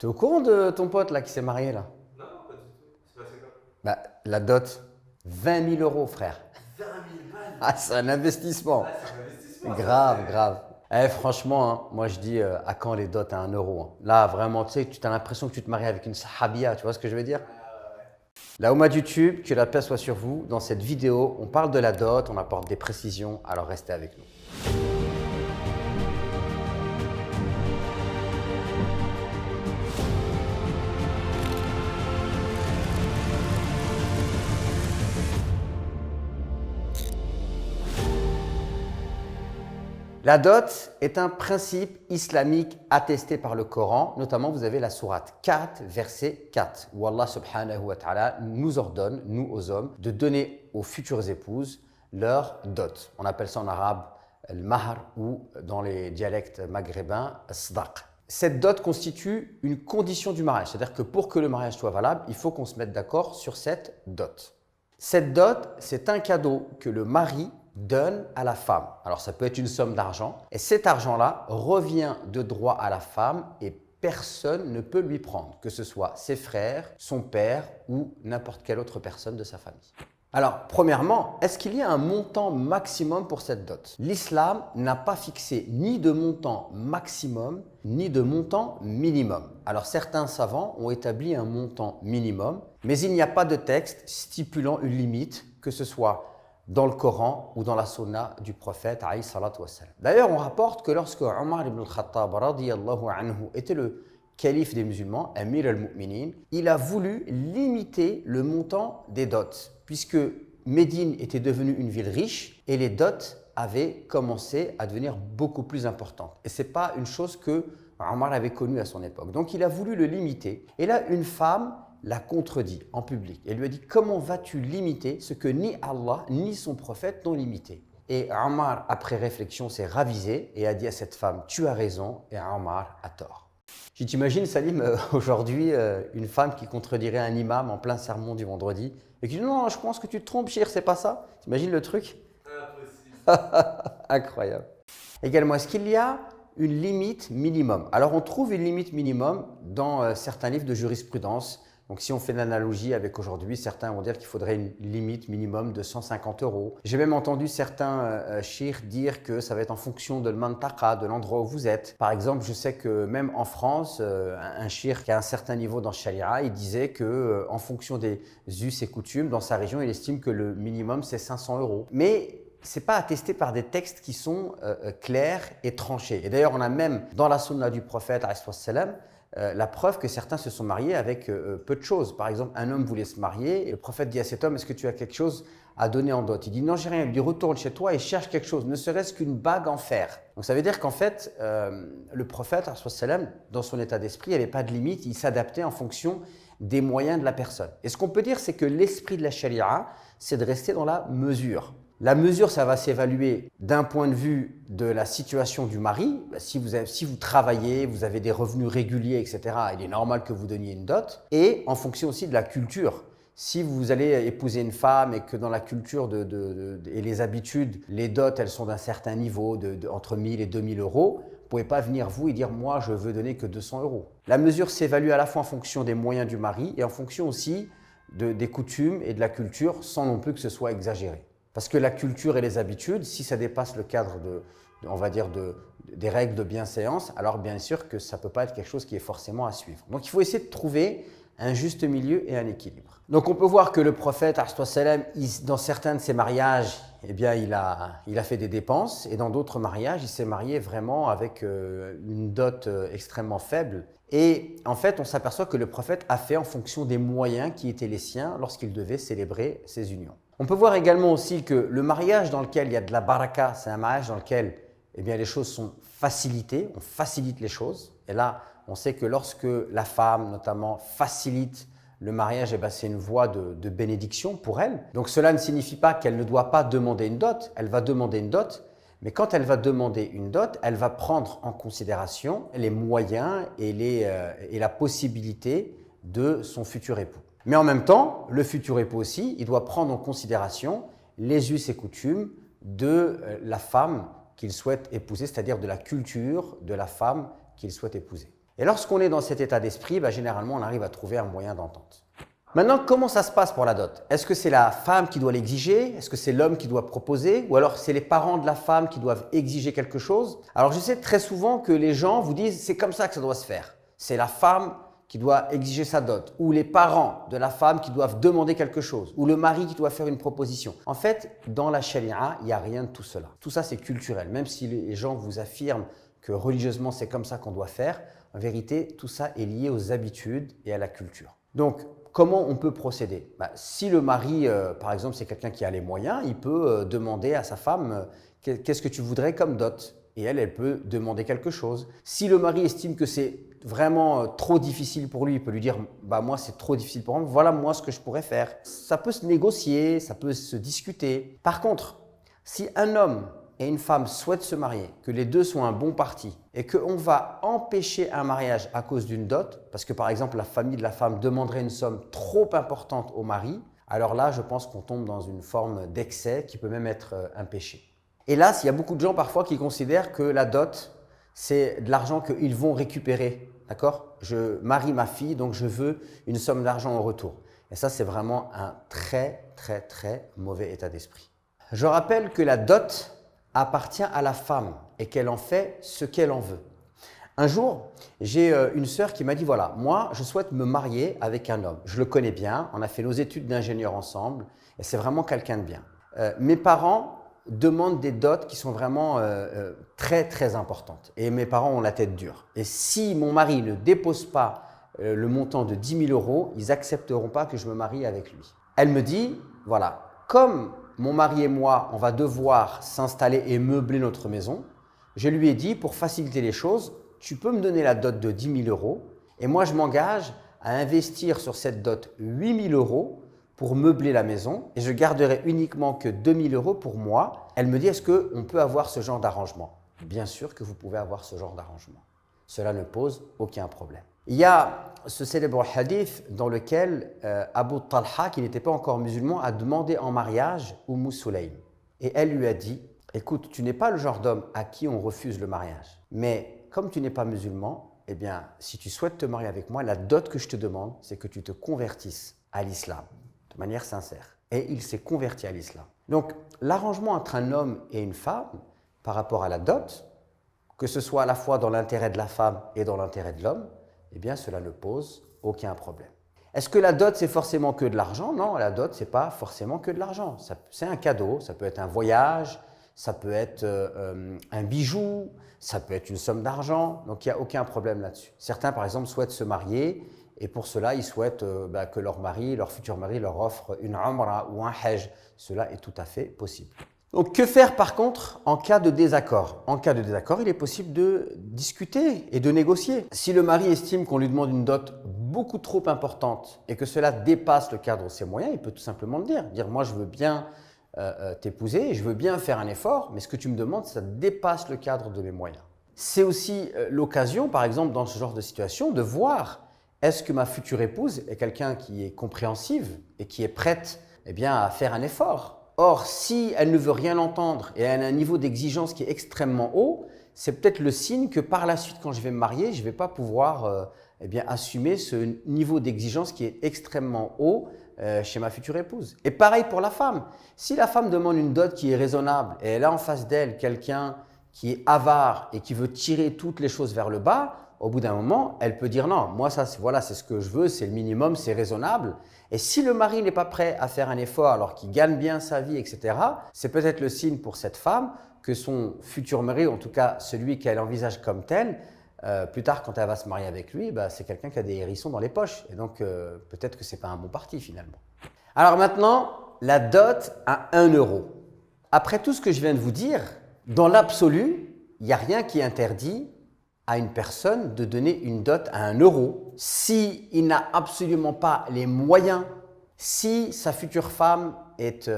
T'es au courant de ton pote là qui s'est marié là? Non, pas du tout. C'est passé quoi? Bah, la dot, 20 000 euros, frère. 20 000 balles. Ah, c'est un investissement. Ah, c'est un investissement, ça. Grave, grave. Eh, franchement, hein, moi je dis à quand les dots à 1 euro, hein. Là, vraiment, tu sais, tu as l'impression que tu te maries avec une sahabia, tu vois ce que je veux dire? La Oumma YouTube, que la paix soit sur vous. Dans cette vidéo, on parle de la dot, on apporte des précisions, alors restez avec nous. La dot est un principe islamique attesté par le Coran. Notamment, vous avez la sourate 4, verset 4, où Allah subhanahu wa ta'ala nous ordonne, nous aux hommes, de donner aux futures épouses leur dot. On appelle ça en arabe le mahr ou dans les dialectes maghrébins, sdaq. Cette dot constitue une condition du mariage, c'est-à-dire que pour que le mariage soit valable, il faut qu'on se mette d'accord sur cette dot. Cette dot, c'est un cadeau que le mari donne à la femme. Alors ça peut être une somme d'argent et cet argent-là revient de droit à la femme et personne ne peut lui prendre, que ce soit ses frères, son père ou n'importe quelle autre personne de sa famille. Alors, premièrement, est-ce qu'il y a un montant maximum pour cette dot? L'islam n'a pas fixé ni de montant maximum, ni de montant minimum. Alors, certains savants ont établi un montant minimum, mais il n'y a pas de texte stipulant une limite, que ce soit dans le Coran ou dans la sunna du prophète alayhi salatu wassalam. D'ailleurs, on rapporte que lorsque Omar ibn al-Khattab radiyallahu anhu était le calife des musulmans, Amir al-Mu'minin, il a voulu limiter le montant des dots, puisque Médine était devenue une ville riche et les dots avaient commencé à devenir beaucoup plus importantes. Et ce n'est pas une chose que Omar avait connue à son époque. Donc il a voulu le limiter. Et là, une femme l'a contredit en public. Elle lui a dit « Comment vas-tu limiter ce que ni Allah ni son prophète n'ont limité ?» Et Omar, après réflexion, s'est ravisé et a dit à cette femme « Tu as raison » et Omar a tort. Tu t'imagines, Salim, aujourd'hui, une femme qui contredirait un imam en plein sermon du vendredi et qui dit « Non, je pense que tu te trompes, Chir, c'est pas ça. » T'imagines le truc? Impossible. Incroyable. Également, est-ce qu'il y a une limite minimum? Alors, on trouve une limite minimum dans certains livres de jurisprudence. Donc, si on fait l'analogie avec aujourd'hui, certains vont dire qu'il faudrait une limite minimum de 150 euros. J'ai même entendu certains chiites dire que ça va être en fonction de l'mantaqa, de l'endroit où vous êtes. Par exemple, je sais que même en France, un chiite qui a un certain niveau dans le sharia, il disait que en fonction des us et coutumes, dans sa région, il estime que le minimum, c'est 500 euros. Mais ce n'est pas attesté par des textes qui sont clairs et tranchés. Et d'ailleurs, on a même dans la sunna du prophète, la preuve que certains se sont mariés avec peu de choses. Par exemple, un homme voulait se marier et le prophète dit à cet homme « Est-ce que tu as quelque chose à donner en dot ?» Il dit « Non, j'ai rien. » Il lui dit « Retourne chez toi et cherche quelque chose, ne serait-ce qu'une bague en fer. » Donc ça veut dire qu'en fait, le prophète, dans son état d'esprit, il n'y avait pas de limite, il s'adaptait en fonction des moyens de la personne. Et ce qu'on peut dire, c'est que l'esprit de la charia, c'est de rester dans la mesure. La mesure, ça va s'évaluer d'un point de vue de la situation du mari. Si vous travaillez, vous avez des revenus réguliers, etc., il est normal que vous donniez une dot. Et en fonction aussi de la culture. Si vous allez épouser une femme et que dans la culture et les habitudes, les dots, elles sont d'un certain niveau, entre 1000 et 2000 euros, vous ne pouvez pas venir vous et dire « moi, je veux donner que 200 euros ». La mesure s'évalue à la fois en fonction des moyens du mari et en fonction aussi des coutumes et de la culture, sans non plus que ce soit exagéré. Parce que la culture et les habitudes, si ça dépasse le cadre on va dire des règles de bienséance, alors bien sûr que ça ne peut pas être quelque chose qui est forcément à suivre. Donc il faut essayer de trouver un juste milieu et un équilibre. Donc on peut voir que le prophète, dans certains de ses mariages, eh bien, il a fait des dépenses et dans d'autres mariages, il s'est marié vraiment avec une dot extrêmement faible. Et en fait, on s'aperçoit que le prophète a fait en fonction des moyens qui étaient les siens lorsqu'il devait célébrer ses unions. On peut voir également aussi que le mariage dans lequel il y a de la baraka, c'est un mariage dans lequel eh bien, les choses sont facilitées, on facilite les choses. Et là, on sait que lorsque la femme, notamment, facilite le mariage, eh bien, c'est une voie de bénédiction pour elle. Donc cela ne signifie pas qu'elle ne doit pas demander une dot, elle va demander une dot, mais quand elle va demander une dot, elle va prendre en considération les moyens et la possibilité de son futur époux. Mais en même temps, le futur époux aussi, il doit prendre en considération les us et coutumes de la femme qu'il souhaite épouser, c'est-à-dire de la culture de la femme qu'il souhaite épouser. Et lorsqu'on est dans cet état d'esprit, généralement, on arrive à trouver un moyen d'entente. Maintenant, comment ça se passe pour la dot? Est-ce que c'est la femme qui doit l'exiger? Est-ce que c'est l'homme qui doit proposer? Ou alors c'est les parents de la femme qui doivent exiger quelque chose? Alors je sais très souvent que les gens vous disent c'est comme ça que ça doit se faire. C'est la femme qui doit exiger sa dot, ou les parents de la femme qui doivent demander quelque chose, ou le mari qui doit faire une proposition. En fait, dans la charia, il n'y a rien de tout cela. Tout ça, c'est culturel. Même si les gens vous affirment que religieusement, c'est comme ça qu'on doit faire, en vérité, tout ça est lié aux habitudes et à la culture. Donc, comment on peut procéder? Si le mari, par exemple, c'est quelqu'un qui a les moyens, il peut demander à sa femme qu'est-ce que tu voudrais comme dot? Et elle peut demander quelque chose. Si le mari estime que c'est vraiment trop difficile pour lui, il peut lui dire moi c'est trop difficile pour moi, voilà moi ce que je pourrais faire. Ça peut se négocier, ça peut se discuter. Par contre, si un homme et une femme souhaitent se marier, que les deux sont un bon parti et qu'on va empêcher un mariage à cause d'une dot, parce que par exemple la famille de la femme demanderait une somme trop importante au mari, alors là je pense qu'on tombe dans une forme d'excès qui peut même être un péché. Hélas, il y a beaucoup de gens parfois qui considèrent que la dot, c'est de l'argent qu'ils vont récupérer. D'accord? Je marie ma fille, donc je veux une somme d'argent en retour. Et ça, c'est vraiment un très, très, très mauvais état d'esprit. Je rappelle que la dot appartient à la femme et qu'elle en fait ce qu'elle en veut. Un jour, j'ai une sœur qui m'a dit, voilà, moi, je souhaite me marier avec un homme. Je le connais bien, on a fait nos études d'ingénieur ensemble et c'est vraiment quelqu'un de bien. Mes parents demandent des dots qui sont vraiment très très importantes. Et mes parents ont la tête dure. Et si mon mari ne dépose pas le montant de 10 000 euros, ils n'accepteront pas que je me marie avec lui. Elle me dit, voilà, comme mon mari et moi, on va devoir s'installer et meubler notre maison, je lui ai dit, pour faciliter les choses, tu peux me donner la dot de 10 000 euros et moi je m'engage à investir sur cette dot 8 000 euros pour meubler la maison et je garderai uniquement que 2 000 euros pour moi. Elle me dit, est-ce qu'on peut avoir ce genre d'arrangement? Bien sûr que vous pouvez avoir ce genre d'arrangement. Cela ne pose aucun problème. Il y a ce célèbre hadith dans lequel Abu Talha, qui n'était pas encore musulman, a demandé en mariage Umm Sulaym. Et elle lui a dit, écoute, tu n'es pas le genre d'homme à qui on refuse le mariage. Mais comme tu n'es pas musulman, eh bien, si tu souhaites te marier avec moi, la dot que je te demande, c'est que tu te convertisses à l'islam. De manière sincère. Et il s'est converti à l'islam. Donc, l'arrangement entre un homme et une femme par rapport à la dot, que ce soit à la fois dans l'intérêt de la femme et dans l'intérêt de l'homme, eh bien, cela ne pose aucun problème. Est-ce que la dot, c'est forcément que de l'argent? Non, la dot, ce n'est pas forcément que de l'argent. C'est un cadeau, ça peut être un voyage, ça peut être un bijou, ça peut être une somme d'argent. Donc, il n'y a aucun problème là-dessus. Certains, par exemple, souhaitent se marier. Et pour cela, ils souhaitent que leur mari, leur futur mari, leur offre une umrah ou un hajj. Cela est tout à fait possible. Donc, que faire par contre en cas de désaccord? En cas de désaccord, il est possible de discuter et de négocier. Si le mari estime qu'on lui demande une dot beaucoup trop importante et que cela dépasse le cadre de ses moyens, il peut tout simplement le dire. Dire, moi, je veux bien t'épouser, je veux bien faire un effort, mais ce que tu me demandes, ça dépasse le cadre de mes moyens. C'est aussi l'occasion, par exemple, dans ce genre de situation, de voir est-ce que ma future épouse est quelqu'un qui est compréhensive et qui est prête à faire un effort? Or, si elle ne veut rien entendre et elle a un niveau d'exigence qui est extrêmement haut, c'est peut-être le signe que par la suite, quand je vais me marier, je ne vais pas pouvoir assumer ce niveau d'exigence qui est extrêmement haut chez ma future épouse. Et pareil pour la femme. Si la femme demande une dot qui est raisonnable et elle a en face d'elle quelqu'un qui est avare et qui veut tirer toutes les choses vers le bas, au bout d'un moment, elle peut dire non, moi ça, voilà, c'est ce que je veux, c'est le minimum, c'est raisonnable. Et si le mari n'est pas prêt à faire un effort alors qu'il gagne bien sa vie, etc., c'est peut-être le signe pour cette femme que son futur mari, en tout cas celui qu'elle envisage comme tel, plus tard quand elle va se marier avec lui, c'est quelqu'un qui a des hérissons dans les poches. Et donc peut-être que ce n'est pas un bon parti finalement. Alors maintenant, la dot à 1 euro. Après tout ce que je viens de vous dire, dans l'absolu, il n'y a rien qui interdit à une personne de donner une dot à 1 euro s'il n'a absolument pas les moyens, si sa future femme est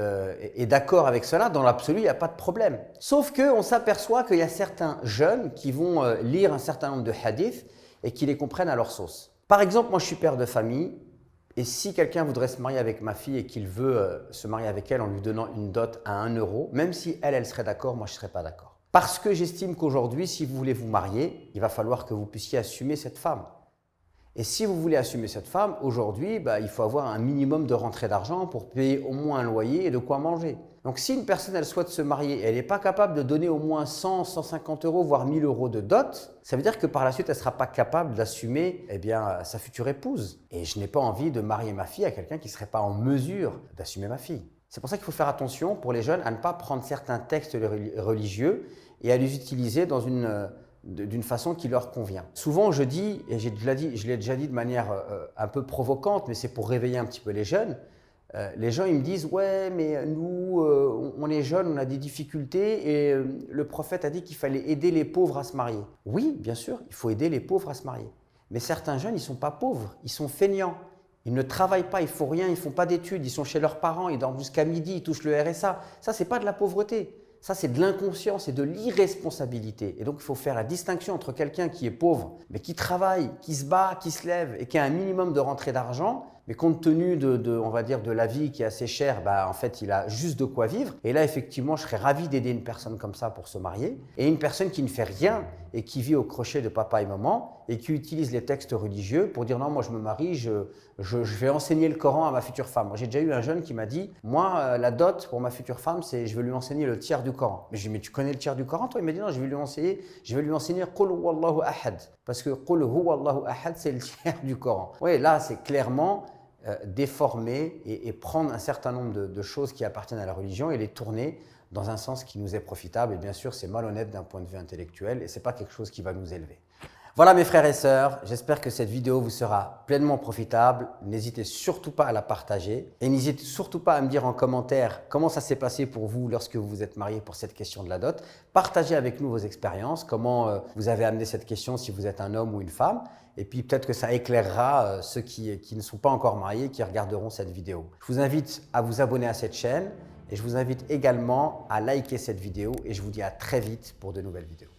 d'accord avec cela, dans l'absolu, il n'y a pas de problème. Sauf qu'on s'aperçoit qu'il y a certains jeunes qui vont lire un certain nombre de hadiths et qui les comprennent à leur sauce. Par exemple, moi je suis père de famille et si quelqu'un voudrait se marier avec ma fille et qu'il veut se marier avec elle en lui donnant une dot à 1 euro, même si elle serait d'accord, moi je ne serais pas d'accord. Parce que j'estime qu'aujourd'hui, si vous voulez vous marier, il va falloir que vous puissiez assumer cette femme. Et si vous voulez assumer cette femme, aujourd'hui, il faut avoir un minimum de rentrée d'argent pour payer au moins un loyer et de quoi manger. Donc si une personne, elle souhaite se marier et elle n'est pas capable de donner au moins 100, 150 euros, voire 1000 euros de dot, ça veut dire que par la suite, elle ne sera pas capable d'assumer sa future épouse. Et je n'ai pas envie de marier ma fille à quelqu'un qui ne serait pas en mesure d'assumer ma fille. C'est pour ça qu'il faut faire attention pour les jeunes à ne pas prendre certains textes religieux et à les utiliser d'une façon qui leur convient. Souvent, je dis, et je l'ai déjà dit de manière un peu provocante, mais c'est pour réveiller un petit peu les jeunes, les gens ils me disent « Ouais, mais nous, on est jeunes, on a des difficultés et le prophète a dit qu'il fallait aider les pauvres à se marier. » Oui, bien sûr, il faut aider les pauvres à se marier. Mais certains jeunes, ils ne sont pas pauvres, ils sont feignants. Ils ne travaillent pas, ils ne font rien, ils ne font pas d'études, ils sont chez leurs parents, ils dorment jusqu'à midi, ils touchent le RSA. Ça, ce n'est pas de la pauvreté. Ça, c'est de l'inconscience et de l'irresponsabilité. Et donc, il faut faire la distinction entre quelqu'un qui est pauvre, mais qui travaille, qui se bat, qui se lève et qui a un minimum de rentrée d'argent, mais compte tenu on va dire, de la vie qui est assez chère, en fait, il a juste de quoi vivre. Et là, effectivement, je serais ravi d'aider une personne comme ça pour se marier. Et une personne qui ne fait rien et qui vit au crochet de papa et maman et qui utilise les textes religieux pour dire « Non, moi, je me marie, je vais enseigner le Coran à ma future femme. » Moi, j'ai déjà eu un jeune qui m'a dit « Moi, la dot pour ma future femme, c'est je vais lui enseigner le tiers du Coran. » Mais je lui ai dit « Mais tu connais le tiers du Coran, toi ?» Il m'a dit « Non, je vais lui enseigner « Qul huwallahu ahad » parce que « Qul huwallahu ahad » c'est le tiers du Coran. Oui, là, c'est clairement déformer et prendre un certain nombre de choses qui appartiennent à la religion et les tourner dans un sens qui nous est profitable. Et bien sûr, c'est malhonnête d'un point de vue intellectuel et ce n'est pas quelque chose qui va nous élever. Voilà mes frères et sœurs, j'espère que cette vidéo vous sera pleinement profitable. N'hésitez surtout pas à la partager et n'hésitez surtout pas à me dire en commentaire comment ça s'est passé pour vous lorsque vous vous êtes marié pour cette question de la dot. Partagez avec nous vos expériences, comment vous avez amené cette question si vous êtes un homme ou une femme. Et puis peut-être que ça éclairera ceux qui ne sont pas encore mariés, qui regarderont cette vidéo. Je vous invite à vous abonner à cette chaîne et je vous invite également à liker cette vidéo et je vous dis à très vite pour de nouvelles vidéos.